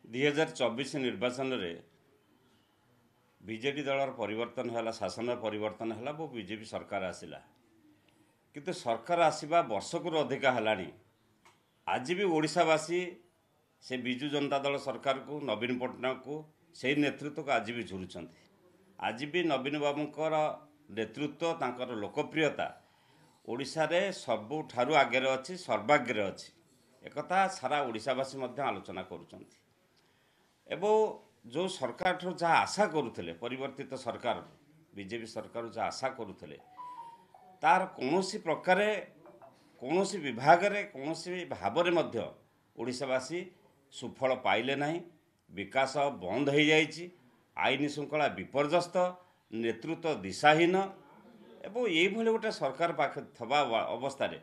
2024 निर्वाचन रे बीजेडी दलर परिवर्तन है शासन परिवर्तन है वो बीजेपी सरकार आसला किंतु सरकार आसवा वर्षक अधिका है आज भी ओडिशावासी से बिजु जनता दल सरकार को नवीन पट्टनायक को से नेतृत्व को आज भी झुरुंट आज भी नवीन बाबूंकर नेतृत्व तांकर लोकप्रियता ओडिशा रे सबुठारु आगे अच्छी सर्वाग्रे अच्छी एक सारा ओडिशावासी आलोचना करुचंती एवं जो सरकार जहाँ आशा करुले परिवर्तित सरकार बीजेपी सरकार जहाँ आशा करुले तार कौन प्रकार कौन विभाग रे कौन भाव में ओडिशावासी सुफल पाइले नहीं विकास बंद हो जाइए आईन श्रृंखला विपर्यस्त नेतृत्व दिशाहीन एवं ये गोटे सरकार पाखे थवा अवस्था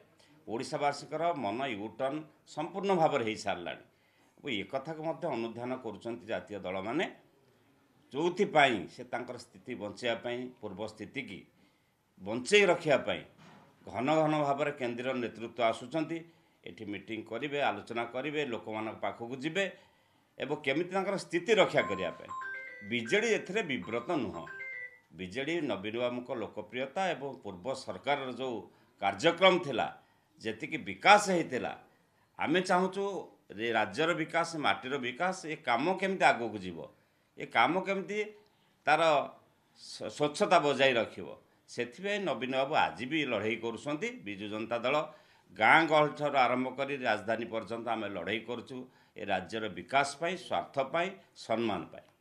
ओडिशावासी मन यूटर्न संपूर्ण भाव हो सारा ये कथा को अनुधान करुँच जातीय दल मैंने जो से तांकर स्थिति बचाई पूर्व स्थिति की बंचई रखापी घन घन भाव में केंद्र नेतृत्व आसुंच एठी मीटिंग करेंगे आलोचना करेंगे लोक मान पाखक जीवे एवं केमी स्थिति रक्षा करने बीजेडी एथिरे विव्रत नुह बीजेडी नवीन बाबू लोकप्रियता एवं पूर्व सरकार जो कार्यक्रम थिला जेतिकी विकास होता आमे चाहूँ राज्यर विकास माटीर विकास ये काम केमती आग को जीव ये काम केमती तार स्वच्छता बजाई रखिब से नवीन बाबू आज भी लड़ाई करुँच बिजु जनता दल गाँ गहल आरंभ कर राजधानी पर्यंत आम लड़ाई करुँ ए राज्यर विकास स्वार्थ सम्मान पाई।